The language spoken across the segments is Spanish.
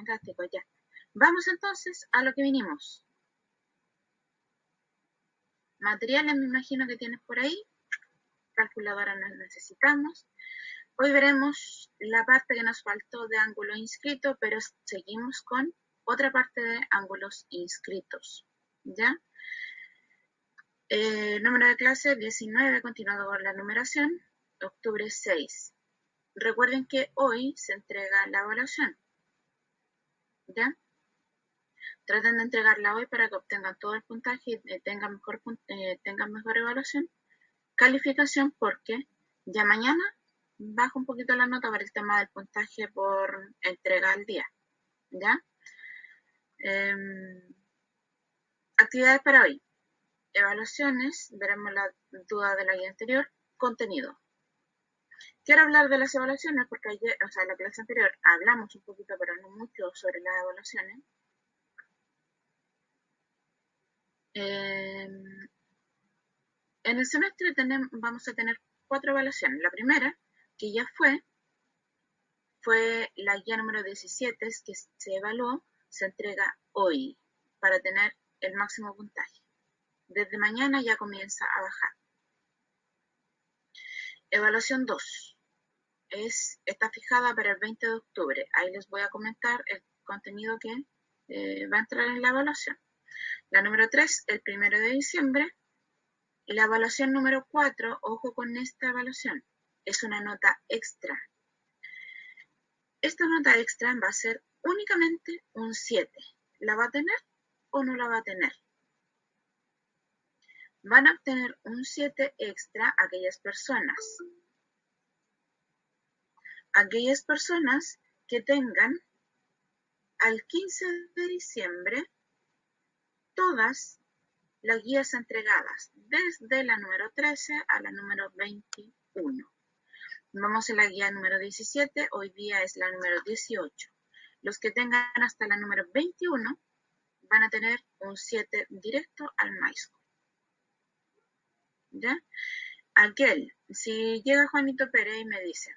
Fantástico, ya. Vamos entonces a lo que vinimos. Materiales me imagino que tienes por ahí. Calculadora no necesitamos. Hoy veremos la parte que nos faltó de ángulo inscrito, pero seguimos con otra parte de ángulos inscritos. ¿Ya? Número de clase 19, continuado con la numeración, octubre 6. Recuerden que hoy se entrega la evaluación. ¿Ya? Traten de entregarla hoy para que obtengan todo el puntaje y tengan mejor evaluación. Calificación porque ya mañana baja un poquito la nota para el tema del puntaje por entrega al día. ¿Ya? Actividades para hoy. Evaluaciones, veremos la duda de la guía anterior. Contenido. Quiero hablar de las evaluaciones porque ayer, en la clase anterior hablamos un poquito, pero no mucho, sobre las evaluaciones. En el semestre vamos a tener 4 evaluaciones. La primera, que ya fue la guía número 17, que se evaluó, se entrega hoy para tener el máximo puntaje. Desde mañana ya comienza a bajar. Evaluación 2 está fijada para el 20 de octubre. Ahí les voy a comentar el contenido que va a entrar en la evaluación. La número 3, el 1 de diciembre. La evaluación número 4, ojo con esta evaluación, es una nota extra. Esta nota extra va a ser únicamente un 7. ¿La va a tener o no la va a tener? Van a obtener un 7 extra aquellas personas que tengan al 15 de diciembre todas las guías entregadas, desde la número 13 a la número 21. Vamos a la guía número 17, hoy día es la número 18. Los que tengan hasta la número 21 van a tener un 7 directo al MySchool. ¿Ya? Si llega Juanito Pérez y me dice,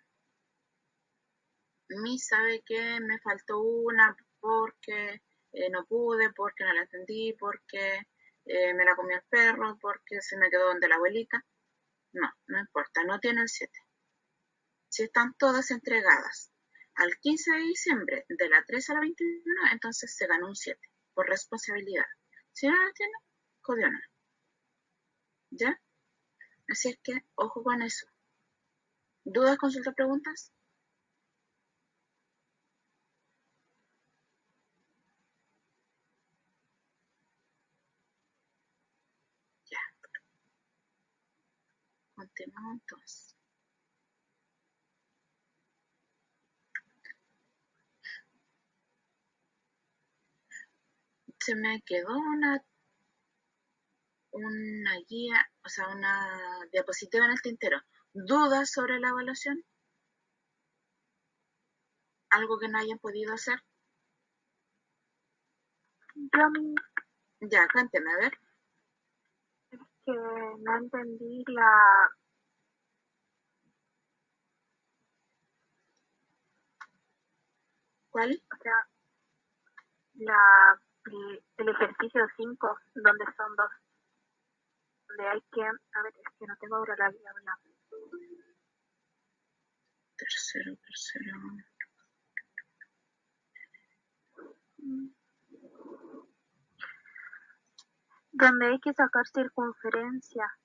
¿sabe qué? Me faltó una porque no pude, porque no la entendí, porque me la comió el perro, porque se me quedó donde la abuelita. No importa, no tienen 7. Si están todas entregadas al 15 de diciembre de la 3 a la 21, entonces se ganó un 7 por responsabilidad. Si no la tienen, jodió no. ¿Ya? Así es que, ojo con eso. ¿Dudas, consultas, preguntas? Ya. Continuamos entonces. Se me quedó una guía, una diapositiva en el tintero. ¿Dudas sobre la evaluación? ¿Algo que no hayan podido hacer? Ya, cuénteme, a ver. Es que no entendí la... ¿Cuál? O sea, el ejercicio 5, donde son 2. Donde hay que... A ver, es que no tengo ahora la guía. Tercero. Donde hay que sacar circunferencia.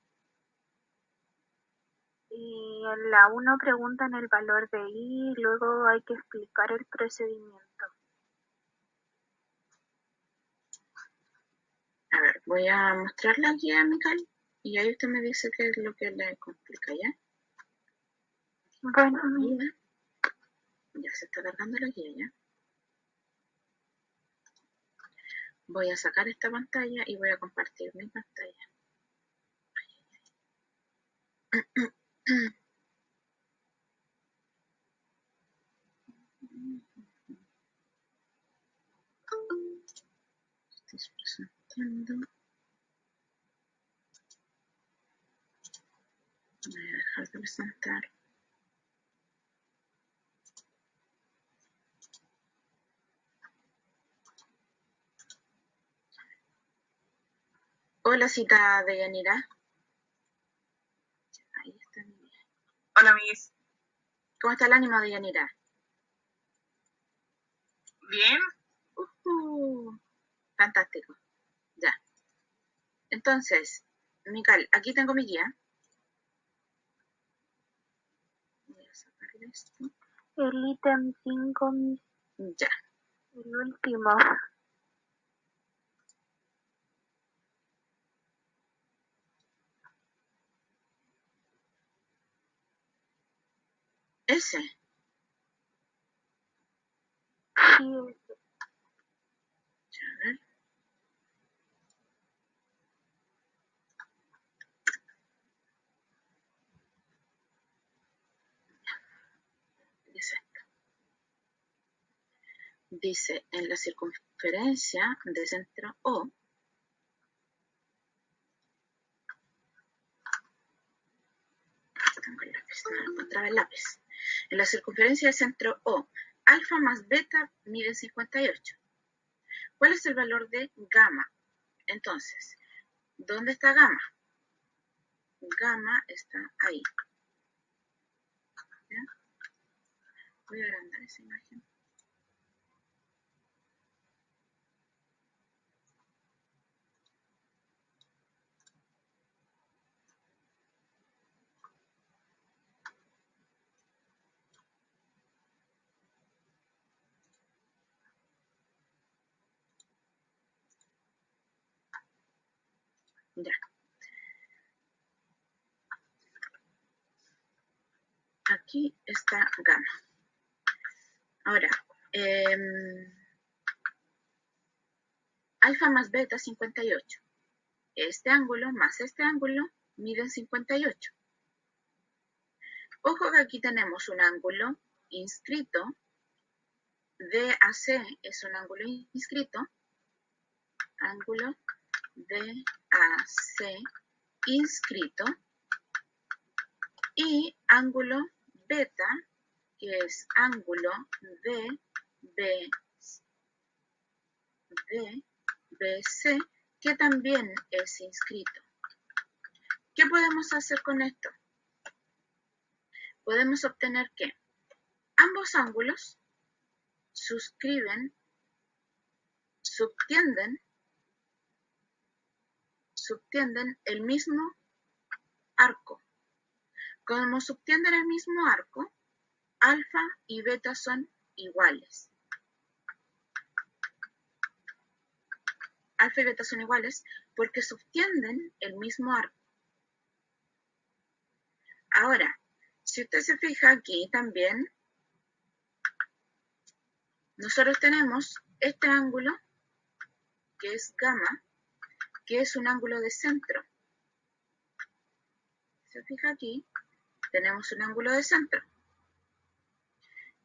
Y en la 1 preguntan el valor de I y luego hay que explicar el procedimiento. A ver, voy a mostrar la guía, Mical, y ahí usted me dice qué es lo que le complica, ¿ya? Bueno, ya se está cargando la guía, ¿ya? Voy a sacar esta pantalla y voy a compartir mi pantalla. Estoy presentando. Voy a dejar de presentar. Hola, cita de Yanira. Ahí está. Hola, Miss. ¿Cómo está el ánimo de Yanira? Bien. Fantástico. Ya. Entonces, Mical, aquí tengo mi guía. Voy a sacar esto. El ítem 5, Miss. Ya. El último. Ese. Sí, ese. Ya, a ver. Dice esto. Dice, en la circunferencia de centro O, tengo el lápiz, no encontraba el lápiz. En la circunferencia del centro O, alfa más beta mide 58. ¿Cuál es el valor de gamma? Entonces, ¿dónde está gamma? Gamma está ahí. ¿Ya? Voy a agrandar esa imagen. Ya. Aquí está gamma. Ahora, alfa más beta 58. Este ángulo más este ángulo miden 58. Ojo que aquí tenemos un ángulo inscrito. DAC es un ángulo inscrito. Ángulo DAC inscrito. Y ángulo beta, que es ángulo DBC, que también es inscrito. ¿Qué podemos hacer con esto? Podemos obtener que ambos ángulos subtienden el mismo arco. Como subtienden el mismo arco, alfa y beta son iguales. Alfa y beta son iguales porque subtienden el mismo arco. Ahora, si usted se fija aquí también, nosotros tenemos este ángulo, que es gamma, que es un ángulo de centro. Se fija aquí, tenemos un ángulo de centro.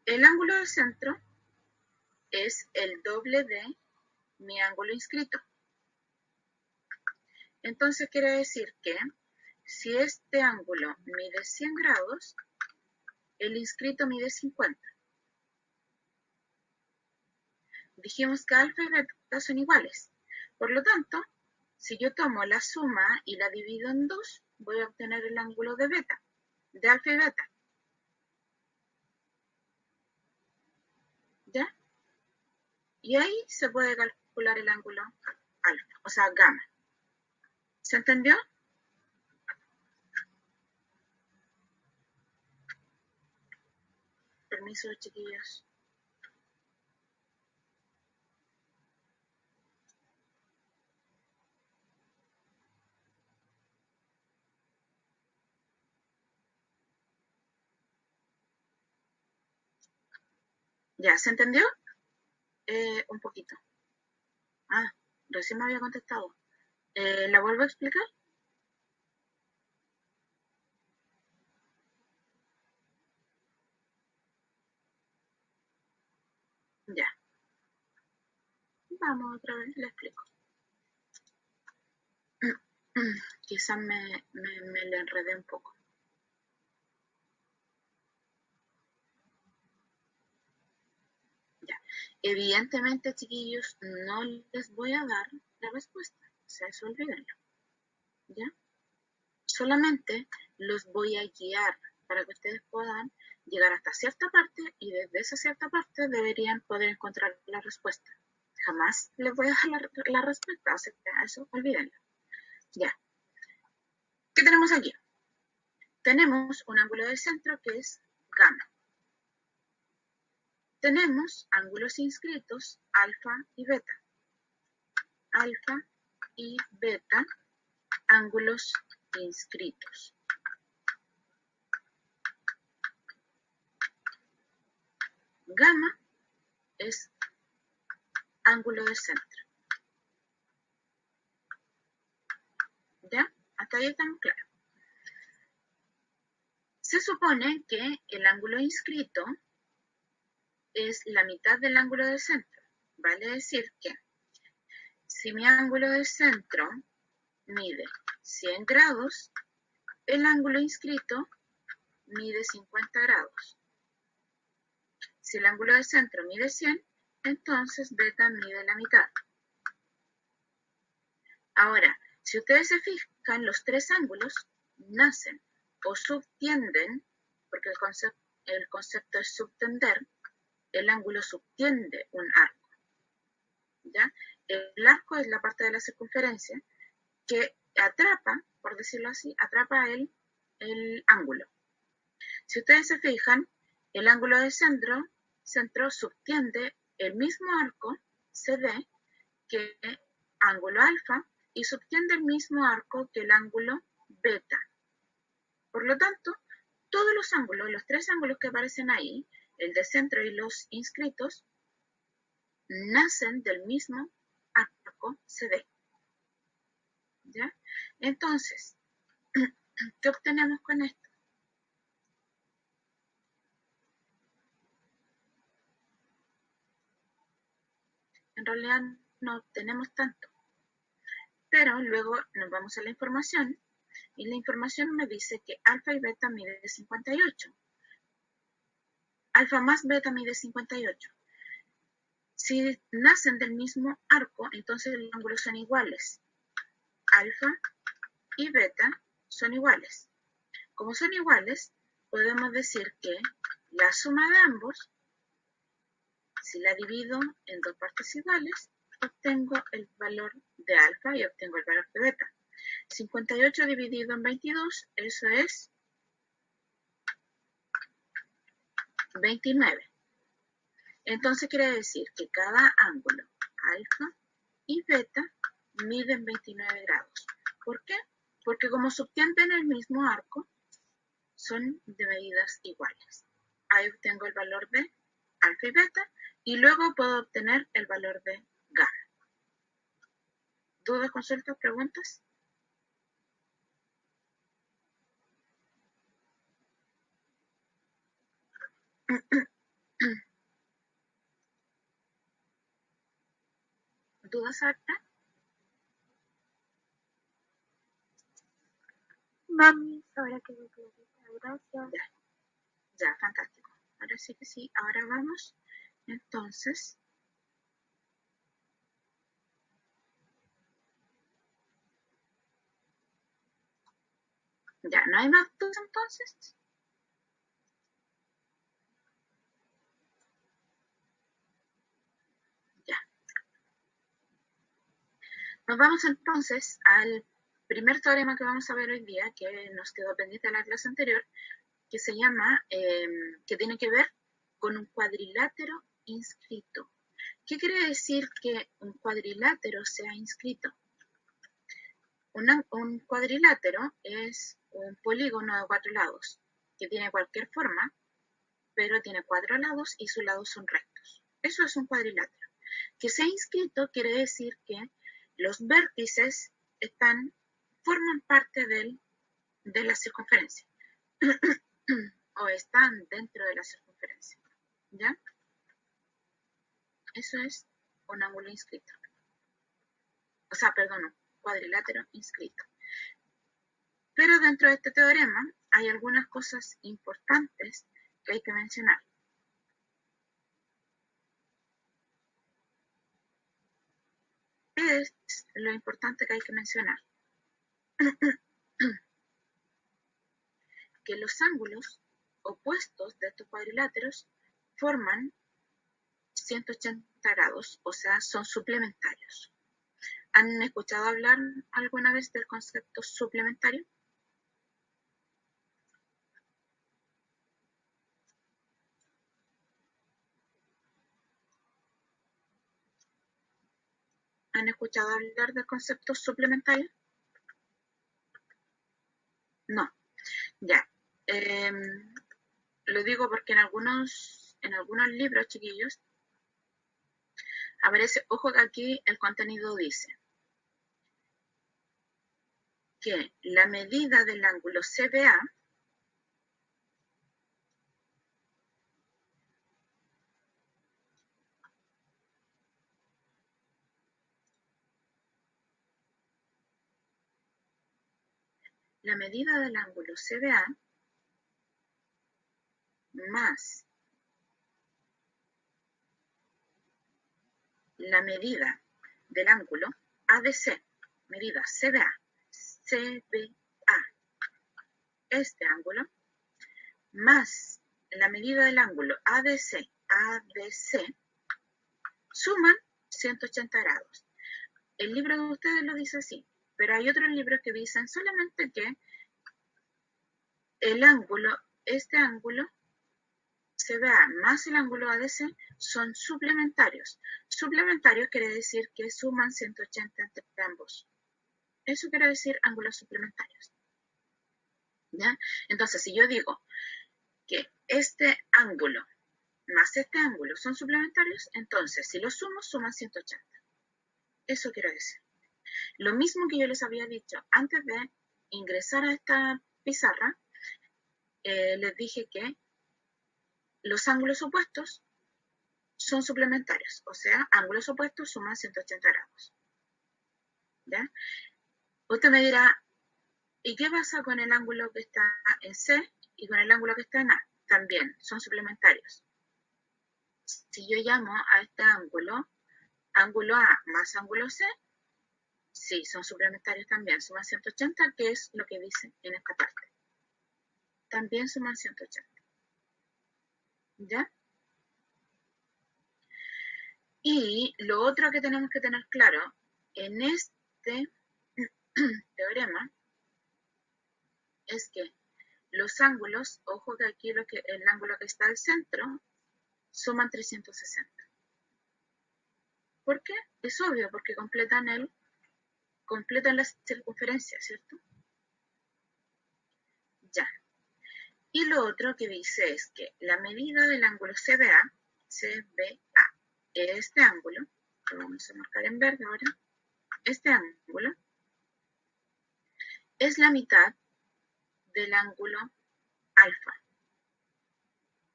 El ángulo de centro es el doble de mi ángulo inscrito. Entonces quiere decir que si este ángulo mide 100 grados, el inscrito mide 50. Dijimos que alfa y beta son iguales. Por lo tanto, si yo tomo la suma y la divido en 2, voy a obtener el ángulo de beta, de alfa y beta. ¿Ya? Y ahí se puede calcular el ángulo alfa, o sea, gamma. ¿Se entendió? Permiso, chiquillos. ¿Ya se entendió? Un poquito. Ah, recién me había contestado. ¿La vuelvo a explicar? Ya. Vamos otra vez, le explico. Quizás me le enredé un poco. Ya. Evidentemente, chiquillos, no les voy a dar la respuesta. O sea, eso olvídenlo. ¿ya? Solamente los voy a guiar para que ustedes puedan llegar hasta cierta parte y desde esa cierta parte deberían poder encontrar la respuesta. Jamás les voy a dar la respuesta, o sea, eso olvídenlo. Ya. ¿Qué tenemos aquí? Tenemos un ángulo de centro que es gamma. Tenemos ángulos inscritos alfa y beta. Alfa y beta, ángulos inscritos. Gamma es ángulo de centro. ¿Ya? Hasta ahí estamos claros. Se supone que el ángulo inscrito es la mitad del ángulo de centro. Vale decir que si mi ángulo de centro mide 100 grados, el ángulo inscrito mide 50 grados. Si el ángulo de centro mide 100, entonces beta mide la mitad. Ahora, si ustedes se fijan, los tres ángulos nacen o subtienden, porque el concepto es subtender, el ángulo subtiende un arco. ¿Ya? El arco es la parte de la circunferencia que atrapa, por decirlo así, atrapa el ángulo. Si ustedes se fijan, el ángulo de centro subtiende el mismo arco CD que ángulo alfa y subtiende el mismo arco que el ángulo beta. Por lo tanto, todos los ángulos, los tres ángulos que aparecen ahí, el de centro y los inscritos, nacen del mismo arco CD. ¿Ya? Entonces, ¿qué obtenemos con esto? En realidad no obtenemos tanto, pero luego nos vamos a la información y la información me dice que alfa y beta mide 58. Alfa más beta mide 58. Si nacen del mismo arco, entonces los ángulos son iguales. Alfa y beta son iguales. Como son iguales, podemos decir que la suma de ambos, si la divido en dos partes iguales, obtengo el valor de alfa y obtengo el valor de beta. 58 dividido en 22, eso es 29. Entonces quiere decir que cada ángulo alfa y beta miden 29 grados. ¿Por qué? Porque como subtienden el mismo arco, son de medidas iguales. Ahí obtengo el valor de alfa y beta y luego puedo obtener el valor de gamma. ¿Dudas, consultas, preguntas? ¿Dudas, Arta? Mami, ahora quedó clarita, gracias. Ya, fantástico. Ahora sí que sí, ahora vamos. Entonces, ya, ¿no hay más dudas entonces? Ya. Nos vamos entonces al primer teorema que vamos a ver hoy día, que nos quedó pendiente de la clase anterior, que se llama, que tiene que ver con un cuadrilátero inscrito. ¿Qué quiere decir que un cuadrilátero sea inscrito? Un cuadrilátero es un polígono de 4 lados, que tiene cualquier forma, pero tiene 4 lados y sus lados son rectos. Eso es un cuadrilátero. Que sea inscrito quiere decir que los vértices forman parte de la circunferencia o están dentro de la circunferencia. ¿Ya? Eso es un ángulo inscrito. O sea, perdón, un cuadrilátero inscrito. Pero dentro de este teorema hay algunas cosas importantes que hay que mencionar. ¿Qué es lo importante que hay que mencionar? que los ángulos opuestos de estos cuadriláteros forman 180 grados, o sea, son suplementarios. ¿Han escuchado hablar alguna vez del concepto suplementario? ¿Han escuchado hablar del concepto suplementario? No, ya. Lo digo porque en algunos libros, chiquillos, aparece, ojo que aquí el contenido dice que la medida del ángulo CBA más la medida del ángulo ADC, medida CBA, este ángulo, más la medida del ángulo ADC, suman 180 grados. El libro de ustedes lo dice así, pero hay otros libros que dicen solamente que el ángulo, este ángulo CBA más el ángulo ADC son suplementarios. Suplementarios quiere decir que suman 180 entre ambos. Eso quiere decir ángulos suplementarios. ¿Ya? Entonces, si yo digo que este ángulo más este ángulo son suplementarios, entonces si los sumo, suman 180. Eso quiero decir. Lo mismo que yo les había dicho antes de ingresar a esta pizarra, les dije que los ángulos opuestos son suplementarios, o sea, ángulos opuestos suman 180 grados. ¿Ya? Usted me dirá, ¿y qué pasa con el ángulo que está en C y con el ángulo que está en A? También son suplementarios. Si yo llamo a este ángulo A más ángulo C, sí, son suplementarios también, suman 180, que es lo que dice en esta parte. También suman 180. ¿Ya? Y lo otro que tenemos que tener claro, en este teorema, es que los ángulos, ojo que aquí el ángulo que está al centro, suman 360. ¿Por qué? Es obvio, porque completan la circunferencia, ¿cierto? Ya. Y lo otro que dice es que la medida del ángulo CBA, este ángulo, lo vamos a marcar en verde ahora, este ángulo es la mitad del ángulo alfa,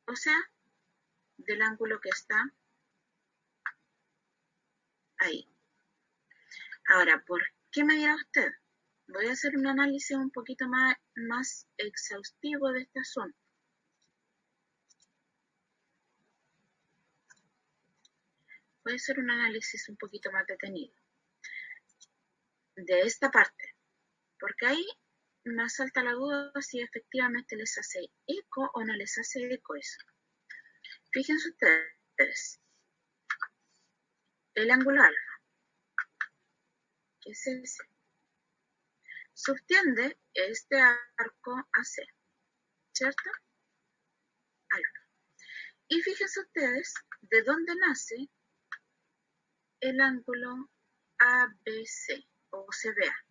o sea, del ángulo que está ahí. Ahora, ¿por qué me dirá usted? Voy a hacer un análisis un poquito más exhaustivo de este asunto. Voy a hacer un análisis un poquito más detenido de esta parte, porque ahí me salta la duda si efectivamente les hace eco o no les hace eco eso. Fíjense ustedes, el ángulo alfa, que es ese, subtiende este arco AC, ¿cierto? Alfa. Y fíjense ustedes de dónde nace el ángulo ABC o CBA.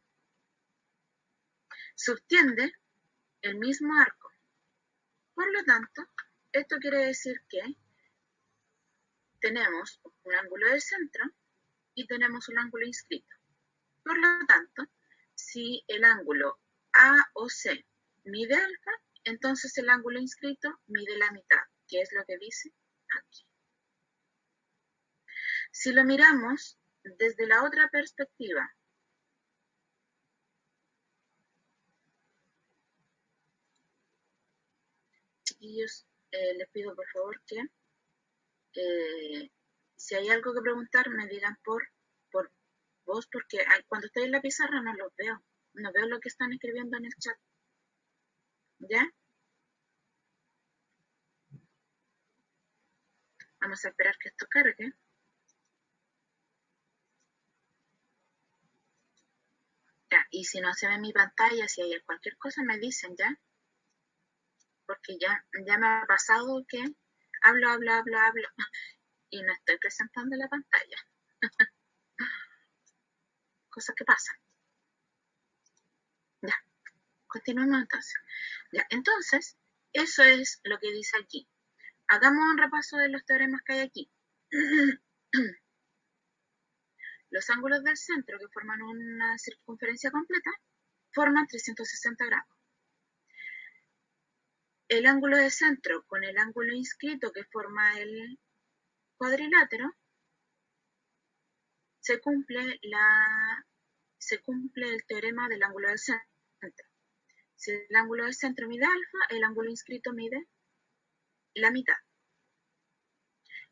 Subtiende el mismo arco. Por lo tanto, esto quiere decir que tenemos un ángulo de centro y tenemos un ángulo inscrito. Por lo tanto, si el ángulo A o C mide alfa, entonces el ángulo inscrito mide la mitad, que es lo que dice aquí. Si lo miramos desde la otra perspectiva, chiquillos, les pido por favor que si hay algo que preguntar me digan por voz, porque cuando estoy en la pizarra no los veo. No veo lo que están escribiendo en el chat. ¿Ya? Vamos a esperar que esto cargue. Ya, y si no se ve mi pantalla, si hay cualquier cosa, me dicen, ¿ya? Porque ya me ha pasado que hablo y no estoy presentando la pantalla. Cosas que pasan. Ya, continuemos entonces. Ya, entonces, eso es lo que dice aquí. Hagamos un repaso de los teoremas que hay aquí. Los ángulos del centro, que forman una circunferencia completa, forman 360 grados. El ángulo de centro con el ángulo inscrito que forma el cuadrilátero, se cumple el teorema del ángulo del centro. Si el ángulo del centro mide alfa, el ángulo inscrito mide la mitad.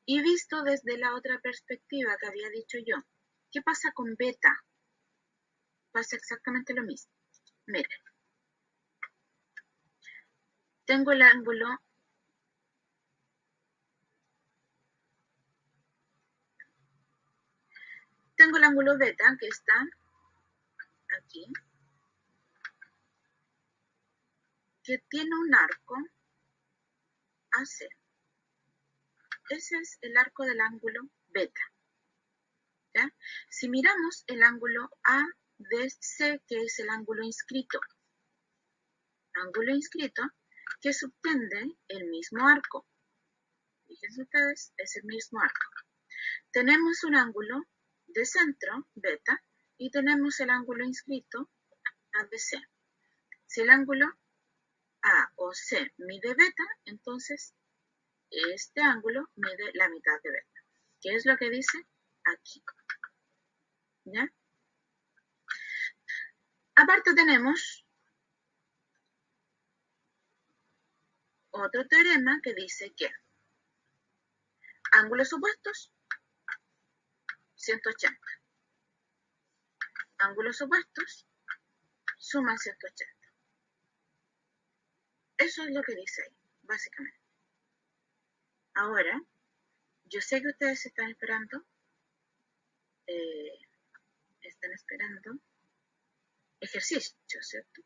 Y visto desde la otra perspectiva que había dicho yo, ¿qué pasa con beta? Pasa exactamente lo mismo. Miren, tengo el ángulo beta que está aquí, que tiene un arco AC. Ese es el arco del ángulo beta. ¿Ya? Si miramos el ángulo ADC, que es el ángulo inscrito que subtende el mismo arco. Fíjense ustedes, es el mismo arco. Tenemos un ángulo de centro, beta, y tenemos el ángulo inscrito, ADC. Si el ángulo A o C mide beta, entonces este ángulo mide la mitad de beta. ¿Qué es lo que dice aquí? ¿Ya? Aparte tenemos otro teorema que dice que ángulos opuestos, 180. Ángulos opuestos suman 180. Eso es lo que dice ahí, básicamente. Ahora, yo sé que ustedes están esperando ejercicios, ¿cierto?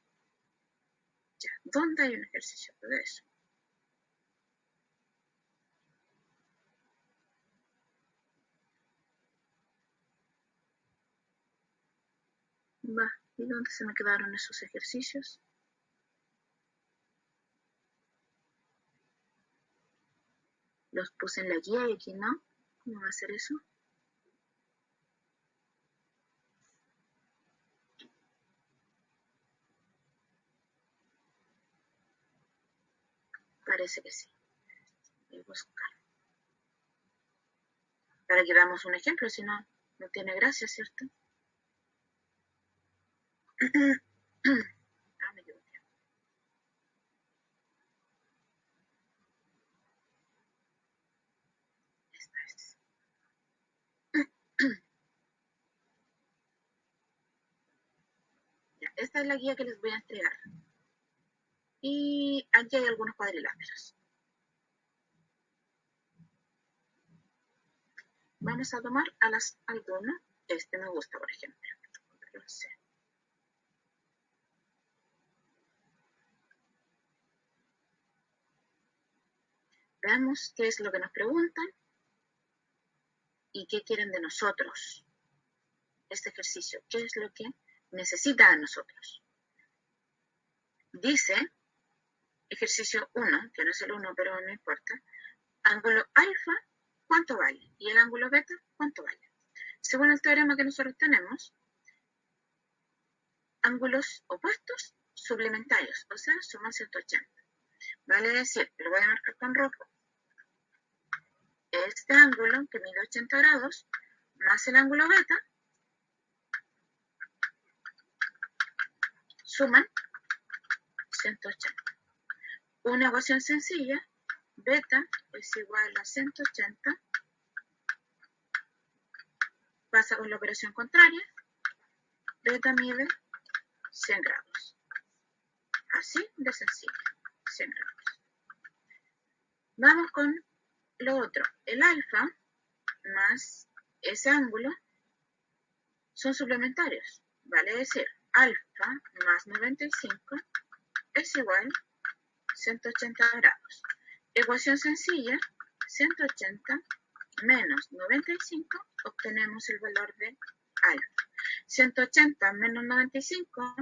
Ya, ¿dónde hay un ejercicio de eso? Va, ¿y dónde se me quedaron esos ejercicios? Los puse en la guía y aquí no. ¿Cómo va a ser eso? Parece que sí. Voy a buscar. Para que veamos un ejemplo, si no, no tiene gracia, ¿cierto? Me equivoqué. Esta es. Ya, esta es la guía que les voy a entregar. Y aquí hay algunos cuadriláteros. Vamos a tomar algunos. Este me gusta, por ejemplo. No sé. Veamos qué es lo que nos preguntan y qué quieren de nosotros. Este ejercicio, ¿qué es lo que necesita de nosotros? Dice, ejercicio 1, que no es el 1, pero no importa, ángulo alfa, ¿cuánto vale? Y el ángulo beta, ¿cuánto vale? Según el teorema que nosotros tenemos, ángulos opuestos suplementarios, o sea, suman 180. Vale decir, lo voy a marcar con rojo. Este ángulo, que mide 80 grados, más el ángulo beta, suman 180. Una ecuación sencilla, beta es igual a 180, pasa con la operación contraria, beta mide 100 grados. Así de sencillo, 100 grados. Vamos con lo otro. El alfa más ese ángulo son suplementarios. Vale decir, alfa más 95 es igual a 180 grados. Ecuación sencilla, 180 menos 95, obtenemos el valor de alfa. 180 menos 95,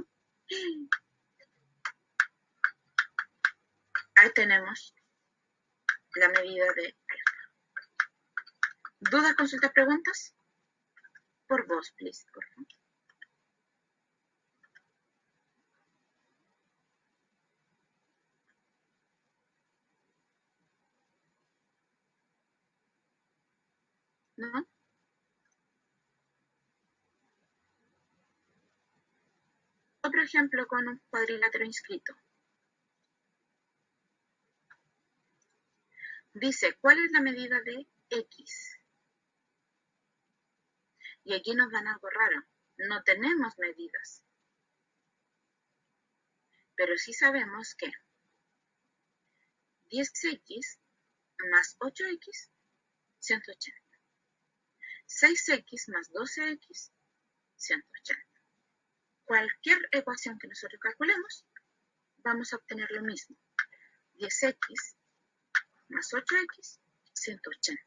ahí tenemos la medida de alfa. ¿Dudas, consultas, preguntas? Por vos, please, por favor. ¿No? Otro ejemplo con un cuadrilátero inscrito. Dice, ¿cuál es la medida de X? Y aquí nos dan algo raro. No tenemos medidas. Pero sí sabemos que 10x más 8x, 180. 6x más 12x, 180. Cualquier ecuación que nosotros calculemos, vamos a obtener lo mismo. 10x más 8x, 180.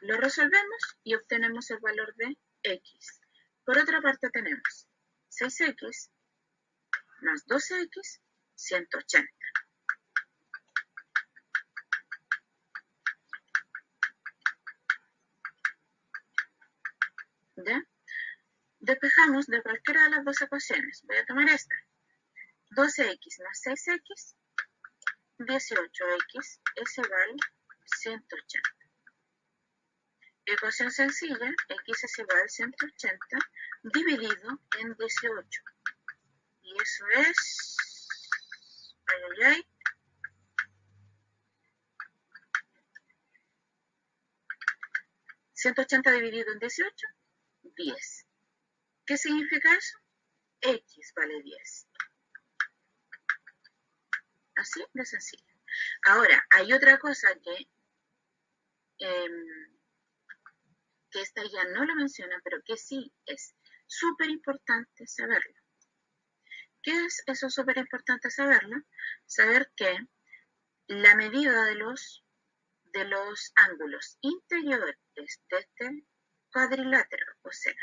Lo resolvemos y obtenemos el valor de x. Por otra parte tenemos 6x más 12x, 180. ¿Ya? Despejamos de cualquiera de las dos ecuaciones. Voy a tomar esta. 12x más 6x, 18x es igual a 180. Ecuación sencilla, x es igual a 180 dividido en 18. Y eso es... Ay, ay, ay. 180 dividido en 18, 10. ¿Qué significa eso? X vale 10. Así de sencillo. Ahora, hay otra cosa que esta ya no lo menciona, pero que sí es súper importante saberlo. ¿Qué es eso súper importante saberlo? Saber que la medida de los ángulos interiores de este cuadrilátero, o sea,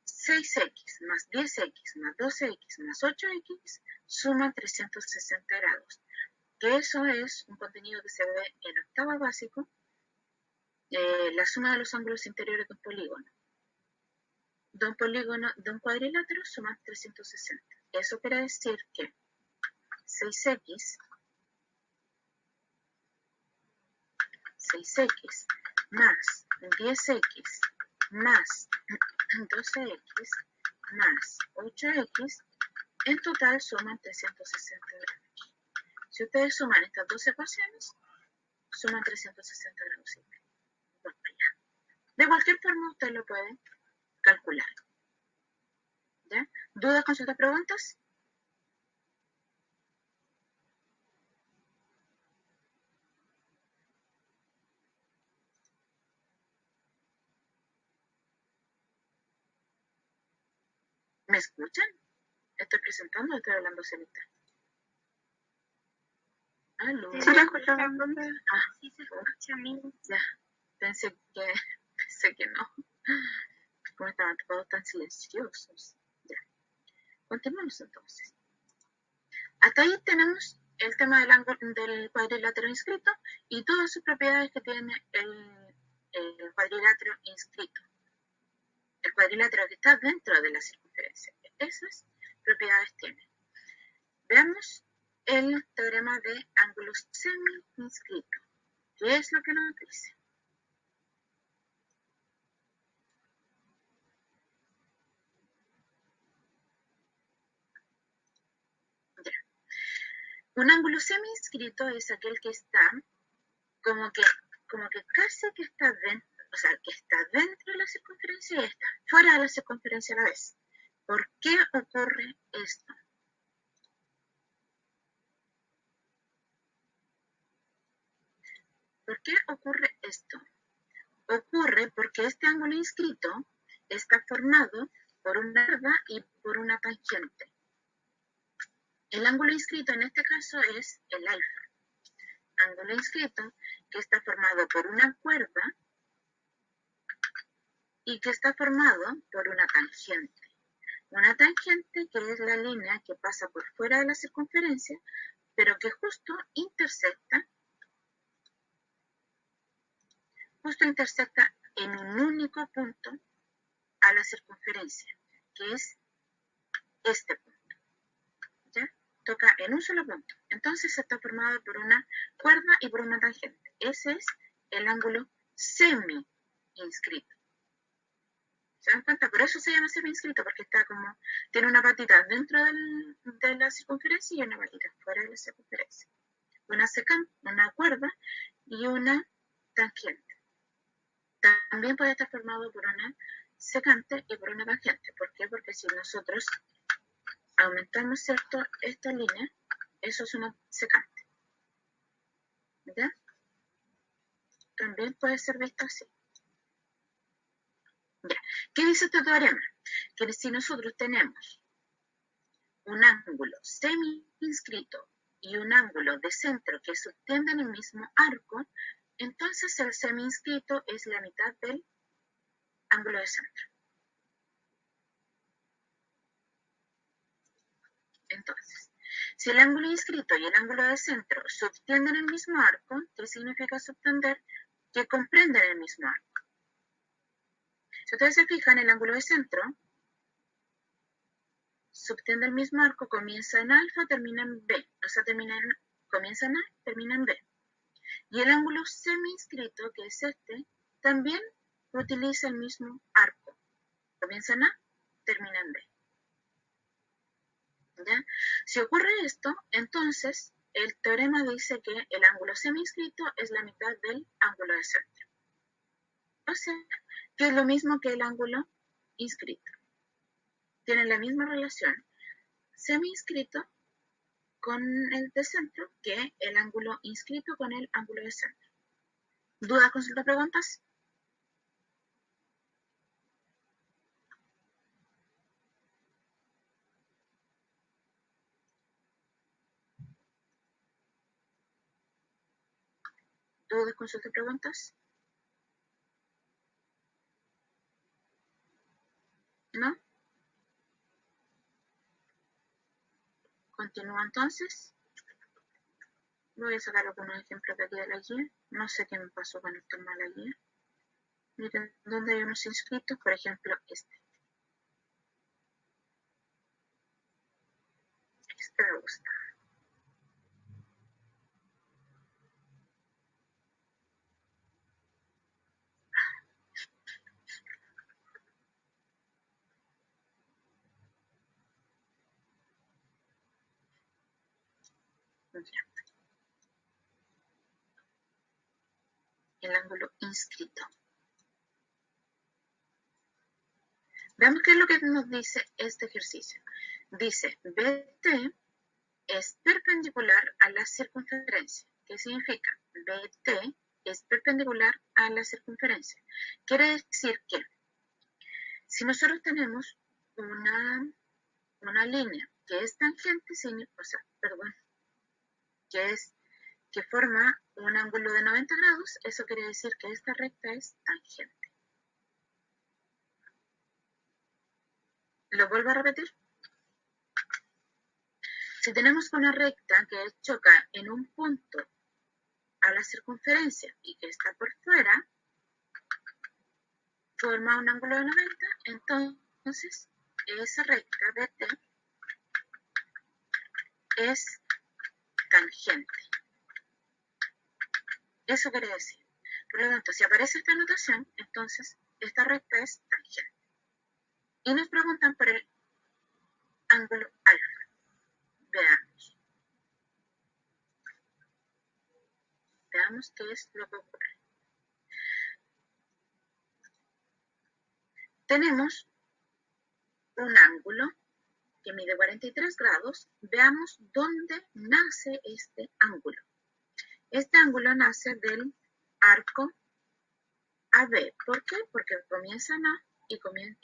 6x más 10x más 12x más 8x suman 360 grados. Que eso es un contenido que se ve en octavo básico, la suma de los ángulos interiores de un polígono. De un cuadrilátero suman 360. Eso quiere decir que 6x más 10x más 12x más 8x en total suman 360 grados. Si ustedes suman estas dos ecuaciones, suman 360 grados. De cualquier forma, usted lo puede calcular. ¿Ya? ¿Dudas, consultas, preguntas? ¿Me escuchan? ¿Estoy presentando o estoy hablando solita? ¿Aló? Sí, se escucha. Sí, se escucha a mí. Ya, pensé que no. ¿Cómo estaban todos tan silenciosos? Ya. Continuamos entonces. Hasta ahí tenemos el tema del cuadrilátero inscrito y todas sus propiedades que tiene el cuadrilátero inscrito. El cuadrilátero que está dentro de la circunferencia. Esas propiedades tiene. Veamos el teorema de ángulo semi-inscrito. ¿Qué es lo que nos dice? Ya. Un ángulo semi-inscrito es aquel que está como que como que casi que está dentro, o sea, que está dentro de la circunferencia y está fuera de la circunferencia a la vez. ¿Por qué ocurre esto? ¿Por qué ocurre esto? Ocurre porque este ángulo inscrito está formado por una curva y por una tangente. El ángulo inscrito en este caso es el alfa. Ángulo inscrito que está formado por una curva y que está formado por una tangente. Una tangente que es la línea que pasa por fuera de la circunferencia, pero que justo intersecta en un único punto a la circunferencia, que es este punto. ¿Ya? Toca en un solo punto. Entonces está formado por una cuerda y por una tangente. Ese es el ángulo semi-inscrito. ¿Se dan cuenta? Por eso se llama semi-inscrito, porque está como, tiene una patita dentro de la circunferencia y una patita fuera de la circunferencia. Una cuerda y una tangente. También puede estar formado por una secante y por una tangente. ¿Por qué? Porque si nosotros aumentamos, ¿cierto?, esta línea, eso es una secante. ¿Ya? También puede ser visto así. Ya. ¿Qué dice este teorema? Que si nosotros tenemos un ángulo semi-inscrito y un ángulo de centro que subtienden el mismo arco, entonces el semi-inscrito es la mitad del ángulo de centro. Entonces, si el ángulo inscrito y el ángulo de centro subtienden el mismo arco, ¿qué significa subtender? Que comprenden el mismo arco. Si ustedes se fijan, el ángulo de centro subtiende el mismo arco, comienza en alfa, termina en B. O sea, comienza en A, termina en B. Y el ángulo semi-inscrito, que es este, también utiliza el mismo arco. Comienza en A, termina en B. ¿Ya? Si ocurre esto, entonces el teorema dice que el ángulo semi-inscrito es la mitad del ángulo de centro. O sea, que es lo mismo que el ángulo inscrito. Tienen la misma relación semi-inscrito con el de centro que el ángulo inscrito con el ángulo de centro. ¿Dudas, consultas, preguntas? ¿Dudas, consultas, preguntas? ¿No? Continúo entonces. Voy a sacar algunos ejemplos de aquí de la guía. No sé qué me pasó con el tema de la guía. Miren dónde hay unos inscritos, por ejemplo, este. Este me gusta. Ya. El ángulo inscrito. Veamos qué es lo que nos dice este ejercicio. Dice, BT es perpendicular a la circunferencia. ¿Qué significa? BT es perpendicular a la circunferencia. Quiere decir que si nosotros tenemos una línea que es tangente, que forma un ángulo de 90 grados, eso quiere decir que esta recta es tangente. ¿Lo vuelvo a repetir? Si tenemos una recta que choca en un punto a la circunferencia y que está por fuera, forma un ángulo de 90, entonces esa recta BT es tangente. Eso quiere decir. Por lo tanto, si aparece esta notación, entonces esta recta es tangente. Y nos preguntan por el ángulo alfa. Veamos. Veamos qué es lo que ocurre. tenemos un ángulo que mide 43 grados. Veamos dónde nace este ángulo. Este ángulo nace del arco AB. ¿Por qué? Porque comienza en A y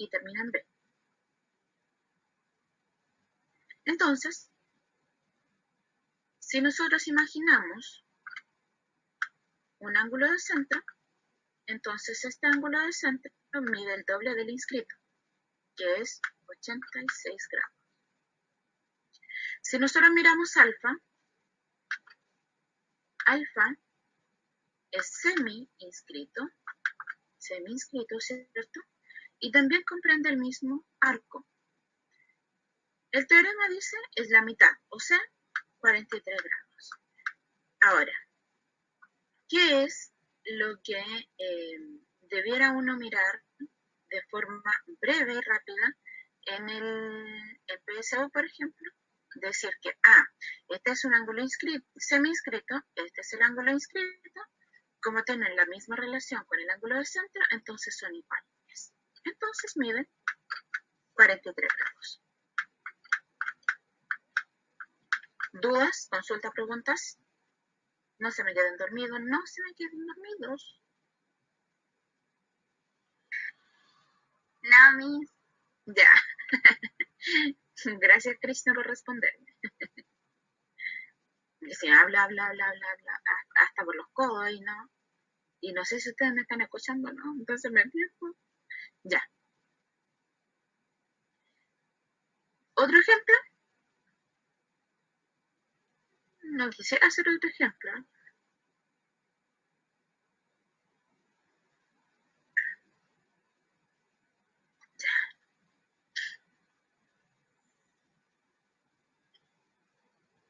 termina en B. Entonces, si nosotros imaginamos un ángulo de centro, entonces este ángulo de centro mide el doble del inscrito, que es 86 grados. Si nosotros miramos alfa es semi-inscrito, ¿cierto? Y también comprende el mismo arco. El teorema dice es la mitad, o sea, 43 grados. Ahora, ¿qué es lo que debiera uno mirar de forma breve y rápida en el PSO, por ejemplo? Decir que, este es un ángulo semi-inscrito, este es el ángulo inscrito, como tienen la misma relación con el ángulo de centro, entonces son iguales. Entonces miden 43 grados. ¿Dudas? ¿Consulta? ¿Preguntas? No se me queden dormidos, no se me queden dormidos. No, Miss. Ya. Gracias, Krishna, por responderme. Dice, habla, hasta por los codos y no. Y no sé si ustedes me están escuchando, ¿no? Entonces me pierdo. Ya. ¿Otro ejemplo? No quisiera hacer otro ejemplo.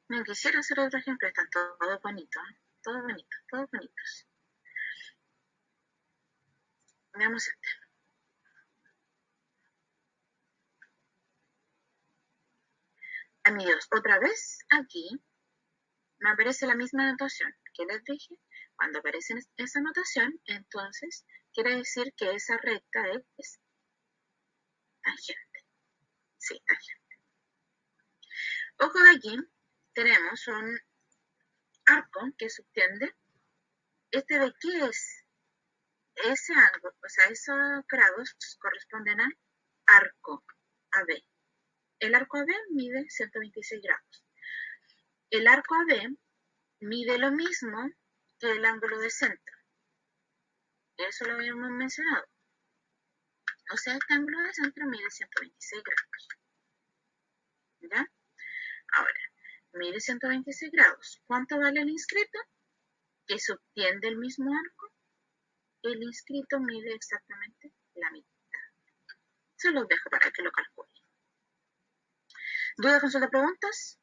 No quisiera hacer otro ejemplo. Están todos bonitos, ¿eh? Todos bonitos. Veamos este. Amigos, otra vez aquí me aparece la misma notación que les dije. Cuando aparece esa notación, entonces quiere decir que esa recta es tangente. Sí, tangente. Ojo de aquí, tenemos un arco que subtiende. ¿Este de qué es? Ese ángulo, o sea, esos grados corresponden al arco AB. El arco AB mide 126 grados. El arco AB mide lo mismo que el ángulo de centro. Eso lo habíamos mencionado. O sea, este ángulo de centro mide 126 grados. ¿Ya? Ahora, mide 126 grados. ¿Cuánto vale el inscrito? Que subtiende el mismo arco. El inscrito mide exactamente la mitad. Se los dejo para que lo calculen. ¿Dudas, consultas, preguntas?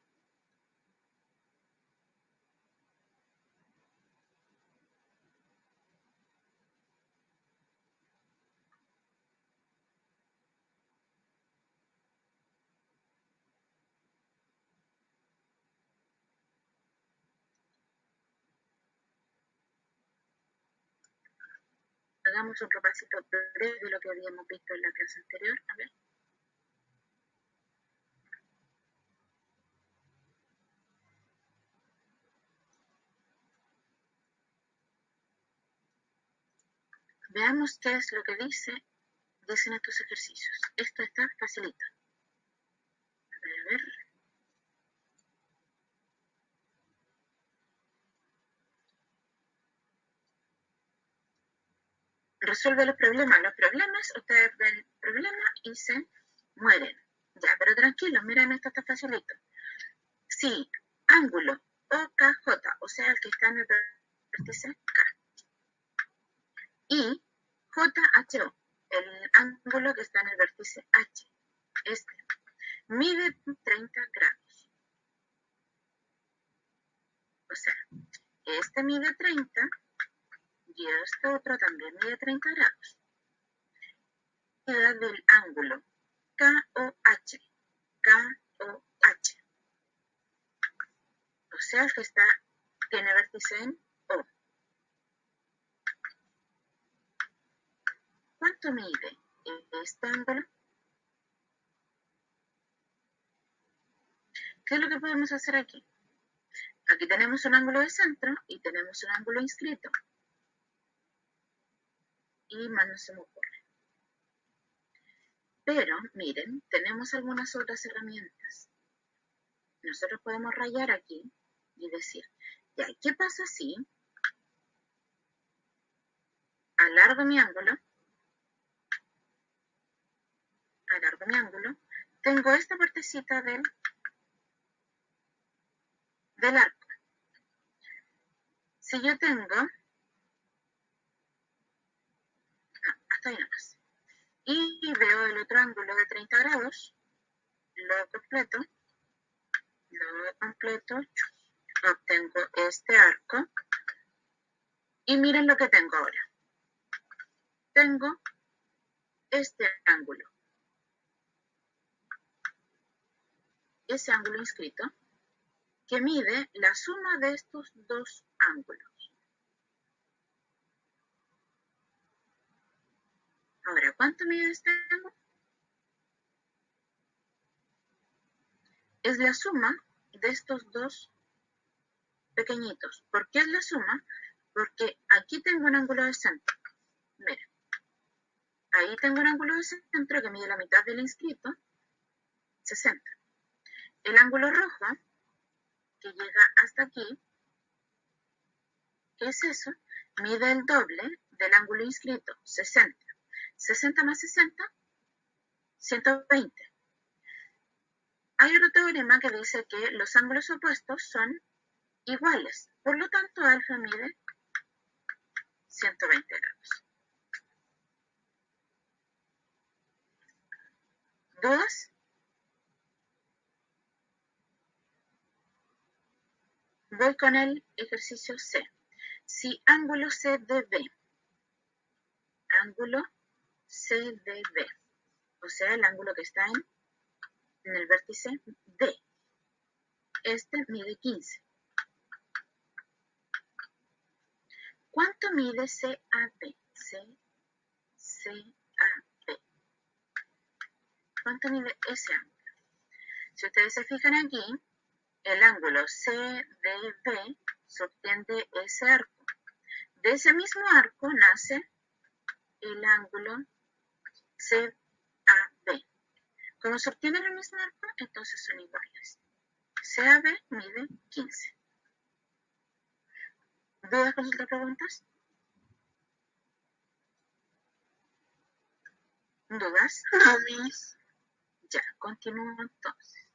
Hagamos un repasito breve de lo que habíamos visto en la clase anterior. A ver. Veamos qué es lo que dicen estos ejercicios. Esto está facilito. A ver. Resuelve los problemas. Los problemas, ustedes ven el problema y se mueren. Ya, pero tranquilos, miren, esto está facilito. Si ángulo OKJ, o sea, el que está en el vértice K, y JHO, el ángulo que está en el vértice H, este, mide 30 grados. O sea, este mide 30 y este otro también mide 30 grados. Queda del ángulo KOH. KOH. O sea, el que tiene vértice en O. ¿Cuánto mide? este ángulo. ¿Qué es lo que podemos hacer aquí? Aquí tenemos un ángulo de centro y tenemos un ángulo inscrito. Y más no se me ocurre. Pero, miren, tenemos algunas otras herramientas. Nosotros podemos rayar aquí y decir, ya, ¿qué pasa si alargo mi ángulo, tengo esta partecita del arco? Si yo tengo, no, hasta ahí nomás, y veo el otro ángulo de 30 grados, lo completo, obtengo este arco, y miren lo que tengo ahora. Tengo este ángulo, ese ángulo inscrito, que mide la suma de estos dos ángulos. Ahora, ¿cuánto mide este ángulo? Es la suma de estos dos pequeñitos. ¿Por qué es la suma? Porque aquí tengo un ángulo de centro. Miren, ahí tengo un ángulo de centro que mide la mitad del inscrito, 60. El ángulo rojo, que llega hasta aquí, ¿qué es eso? Mide el doble del ángulo inscrito, 60. 60 más 60, 120. Hay otro teorema que dice que los ángulos opuestos son iguales. Por lo tanto, alfa mide 120 grados. ¿Dudas? Voy con el ejercicio C. Si ángulo CDB, o sea, el ángulo que está en el vértice D, este mide 15. ¿Cuánto mide CAB? CAB. ¿Cuánto mide ese ángulo? Si ustedes se fijan aquí, el ángulo CDB se obtiene de ese arco. De ese mismo arco nace el ángulo CAB. Como se obtiene el mismo arco, entonces son iguales. CAB mide 15. ¿Dudas, consultas, preguntas? ¿Dudas? No, Miss. Ya, continúo entonces.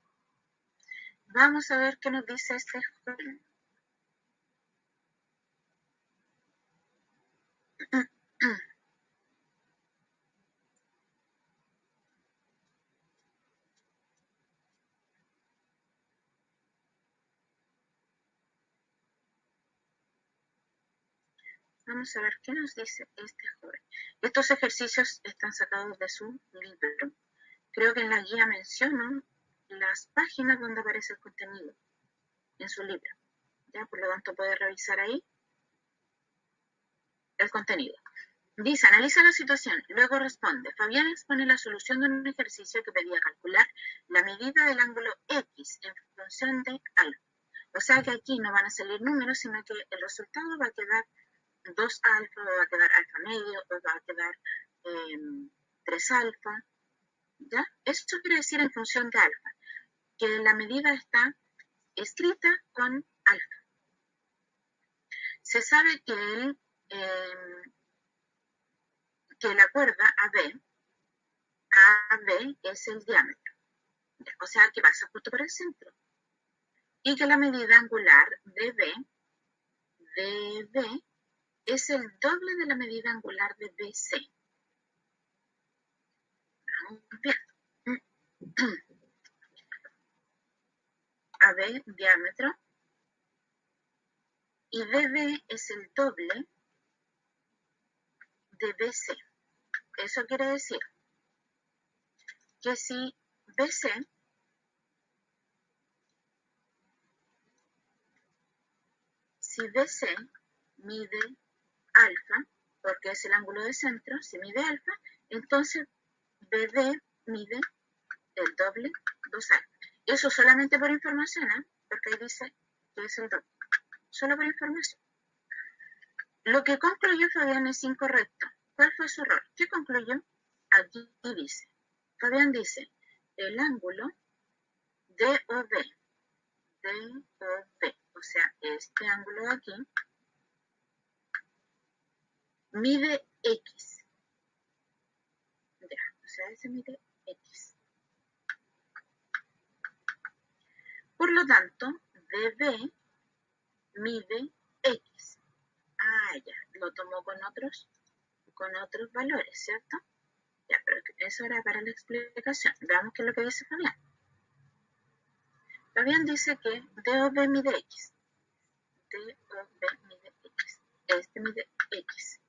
Vamos a ver qué nos dice este joven. Vamos a ver qué nos dice este joven. Estos ejercicios están sacados de su libro. Creo que en la guía menciono las páginas donde aparece el contenido en su libro. ¿Ya? Por lo tanto, puede revisar ahí el contenido. Dice, analiza la situación, luego responde. Fabián expone la solución de un ejercicio que pedía calcular la medida del ángulo X en función de alfa. O sea que aquí no van a salir números, sino que el resultado va a quedar 2 alfa, o va a quedar alfa medio, o va a quedar 3 alfa. ¿Ya? Esto quiere decir en función de alfa, que la medida está escrita con alfa. Se sabe que la cuerda AB es el diámetro, o sea que pasa justo por el centro, y que la medida angular DB es el doble de la medida angular de BC. Vamos bien. AB, diámetro, y DB es el doble de BC. Eso quiere decir que si BC mide alfa, porque es el ángulo de centro, si mide alfa, entonces BD mide el doble 2A. Eso solamente por información, porque ahí dice que es el doble. Solo por información. Lo que concluyó Fabián es incorrecto. ¿Cuál fue su error? ¿Qué concluyó? Aquí dice. Fabián dice, el ángulo DOB, o sea, este ángulo de aquí, mide X. Ya, o sea, ese mide X. Por lo tanto, DB mide X. Ah, ya, lo tomó con otros valores, ¿cierto? Ya, pero eso era para la explicación. Veamos qué es lo que dice Fabián. Fabián dice que DOB mide X. DOB mide X. Este mide X.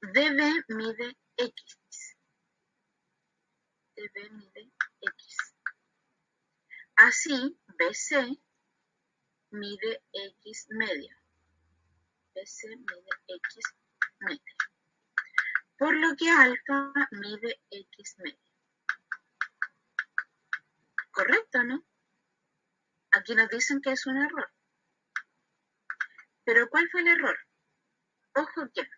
DB mide X. DB mide X. Así, BC mide X medio. BC mide X medio. Por lo que alfa mide X medio. ¿Correcto, no? Aquí nos dicen que es un error. ¿Pero cuál fue el error? Ojo que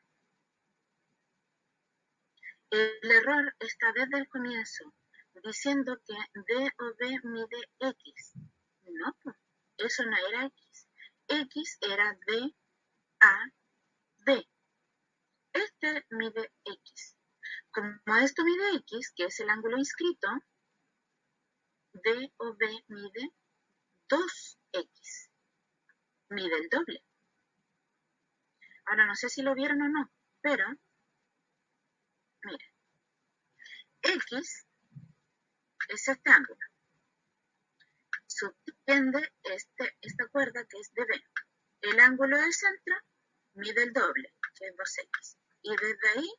el error está desde el comienzo, diciendo que DOB mide X. No, pues, eso no era X. X era DAB. Este mide X. Como esto mide X, que es el ángulo inscrito, DOB mide 2X. Mide el doble. Ahora no sé si lo vieron o no, pero miren, X es este ángulo. Subtiende esta cuerda que es DB. El ángulo del centro mide el doble, que es 2X. Y desde ahí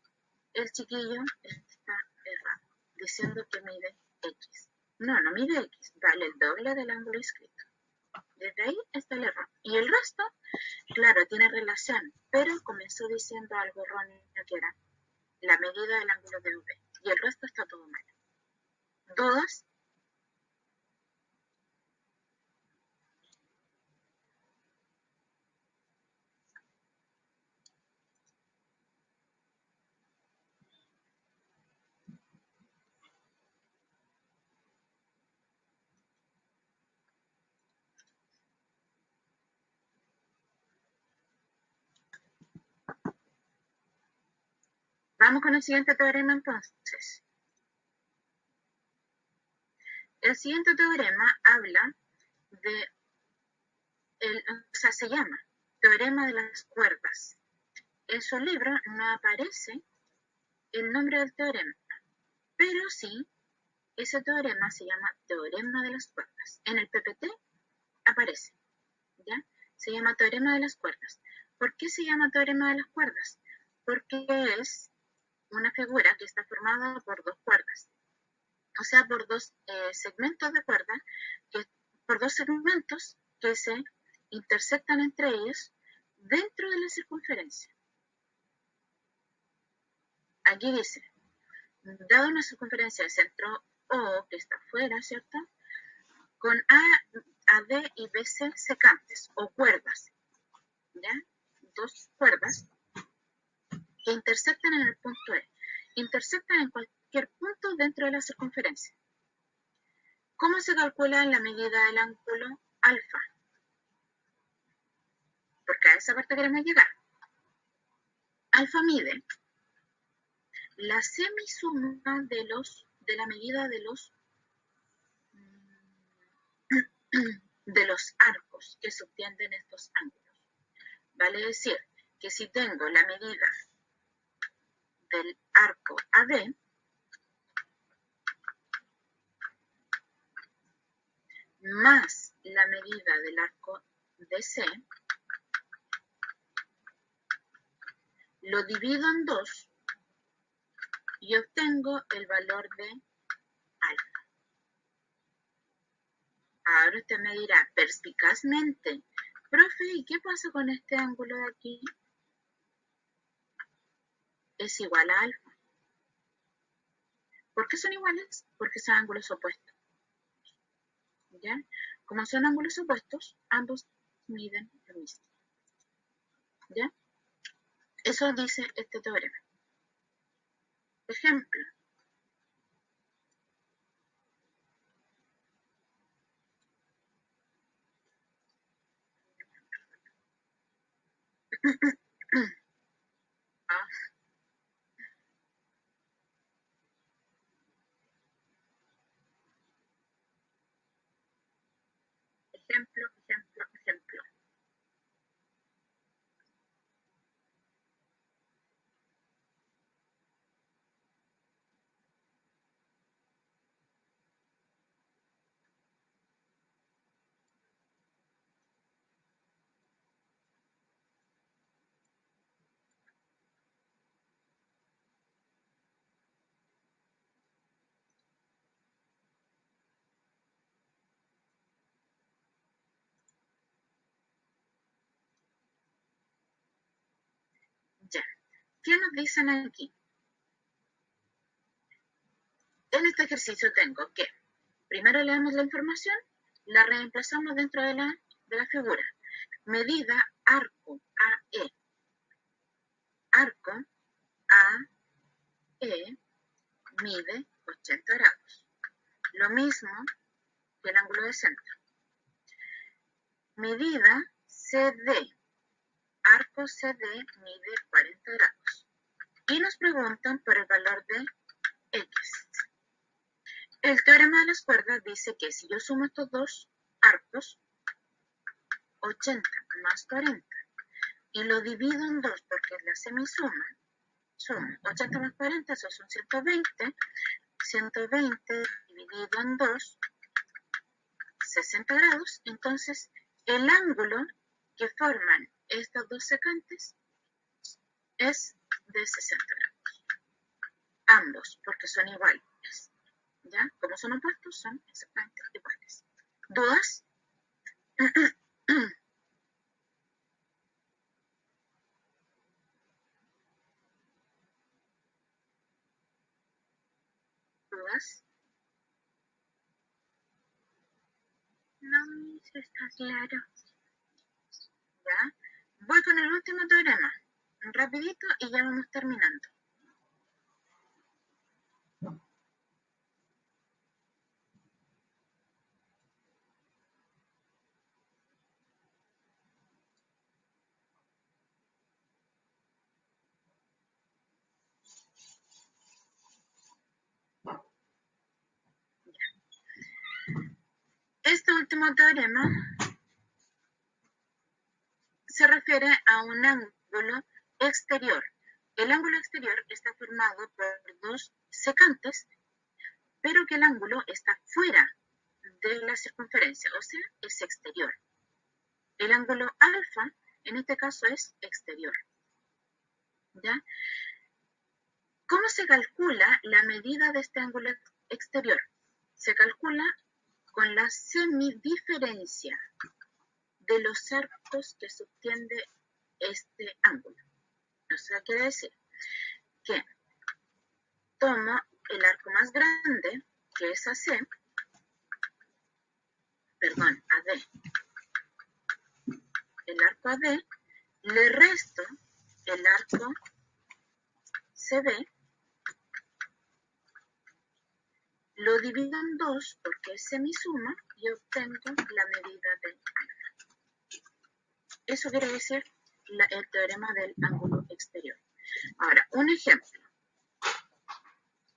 el chiquillo está errado, diciendo que mide X. No, no mide X, vale el doble del ángulo inscrito. Desde ahí está el error. Y el resto, claro, tiene relación, pero comenzó diciendo algo erróneo, que era la medida del ángulo de V. Y el resto está todo mal. ¿Dudas? Vamos con el siguiente teorema entonces. El siguiente teorema habla de, se llama teorema de las cuerdas. En su libro no aparece el nombre del teorema, pero sí, ese teorema se llama teorema de las cuerdas. En el PPT aparece, ¿ya? Se llama teorema de las cuerdas. ¿Por qué se llama teorema de las cuerdas? Porque es una figura que está formada por dos cuerdas, o sea, por dos segmentos de cuerda, por dos segmentos que se intersectan entre ellos dentro de la circunferencia. Aquí dice, dado una circunferencia de centro O que está afuera, ¿cierto? Con AD y BC secantes o cuerdas, ¿ya? Dos cuerdas que intersectan en el punto E. Intersectan en cualquier punto dentro de la circunferencia. ¿Cómo se calcula la medida del ángulo alfa? Porque a esa parte queremos llegar. Alfa mide la semisuma de la medida de los arcos que subtienden estos ángulos. Vale decir que si tengo la medida del arco AD más la medida del arco DC, lo divido en 2 y obtengo el valor de alfa. Ahora usted me dirá perspicazmente, profe, ¿y qué pasa con este ángulo de aquí? Es igual a alfa. ¿Por qué son iguales? Porque son ángulos opuestos. ¿Ya? Como son ángulos opuestos, ambos miden lo mismo. ¿Ya? Eso dice este teorema. Ejemplo. Ejemplo. Ya. ¿Qué nos dicen aquí? En este ejercicio tengo que primero leemos la información, la reemplazamos dentro de la figura. Medida arco AE. Arco AE mide 80 grados. Lo mismo que el ángulo de centro. Medida CD. Arco CD mide 40 grados. Y nos preguntan por el valor de X. El teorema de las cuerdas dice que si yo sumo estos dos arcos, 80 más 40, y lo divido en 2 porque es la semisuma, suma 80 más 40, eso son 120, 120 dividido en 2, 60 grados, entonces el ángulo que forman estos dos secantes es de 60 grados. Ambos, porque son iguales. ¿Ya? Como son opuestos, son exactamente iguales. ¿Dudas? ¿Dudas? No, está claro. ¿Ya? Voy con el último teorema. Rapidito y ya vamos terminando. Este último teorema se refiere a un ángulo exterior. El ángulo exterior está formado por dos secantes, pero que el ángulo está fuera de la circunferencia, o sea, es exterior. El ángulo alfa, en este caso, es exterior. ¿Ya? ¿Cómo se calcula la medida de este ángulo exterior? Se calcula con la semidiferencia de los arcos que subtiende este ángulo. O sea, quiere decir que tomo el arco más grande, que es AD, el arco AD, le resto el arco CB, lo divido en 2 porque es semisuma y obtengo la medida del alfa. Eso quiere decir el teorema del ángulo exterior. Ahora, un ejemplo.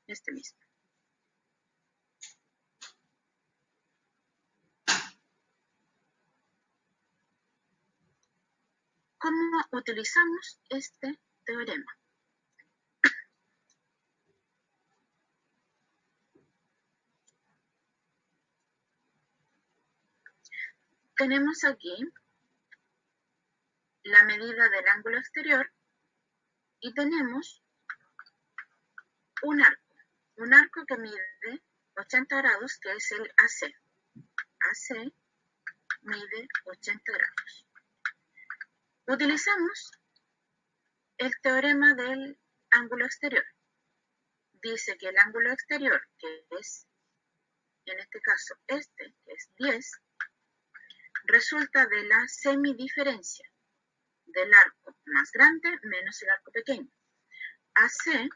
Este mismo. ¿Cómo utilizamos este teorema? Tenemos aquí la medida del ángulo exterior y tenemos un arco que mide 80 grados, que es el AC. AC mide 80 grados. Utilizamos el teorema del ángulo exterior. dice que el ángulo exterior, que es en este caso este, que es 10, resulta de la semidiferencia del arco más grande menos el arco pequeño. AC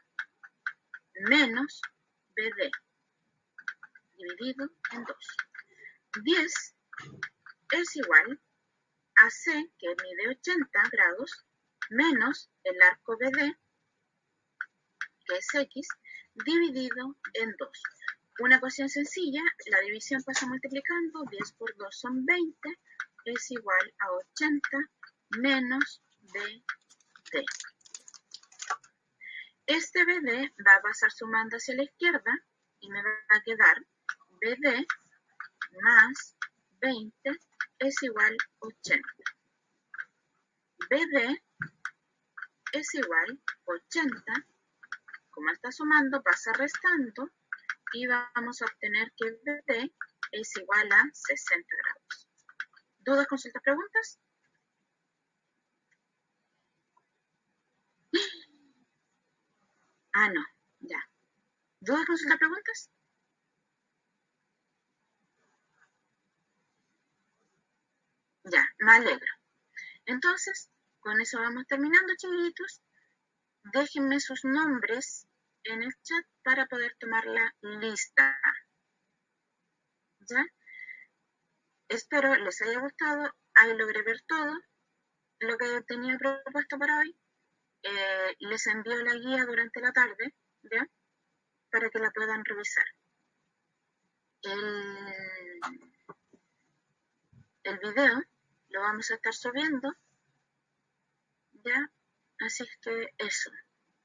menos BD dividido en 2. 10 es igual a C, que mide 80 grados, menos el arco BD, que es X, dividido en 2. Una ecuación sencilla, la división pasa multiplicando, 10 por 2 son 20, es igual a 80 menos BD. Este BD va a pasar sumando hacia la izquierda y me va a quedar BD más 20 es igual a 80. BD es igual a 80, como está sumando pasa restando y vamos a obtener que BD es igual a 60 grados. ¿Dudas, consultas, preguntas? Ah, no, ya. ¿Dudas, consultas, preguntas? Ya, me alegro. Entonces, con eso vamos terminando, chiquitos. Déjenme sus nombres en el chat para poder tomar la lista. ¿Ya? Espero les haya gustado. Ahí logré ver todo lo que tenía propuesto para hoy. Les envío la guía durante la tarde, ¿ya? Para que la puedan revisar. El video lo vamos a estar subiendo, ¿ya? Así que eso.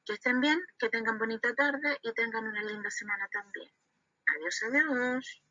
Que estén bien, que tengan bonita tarde y tengan una linda semana también. Adiós, adiós.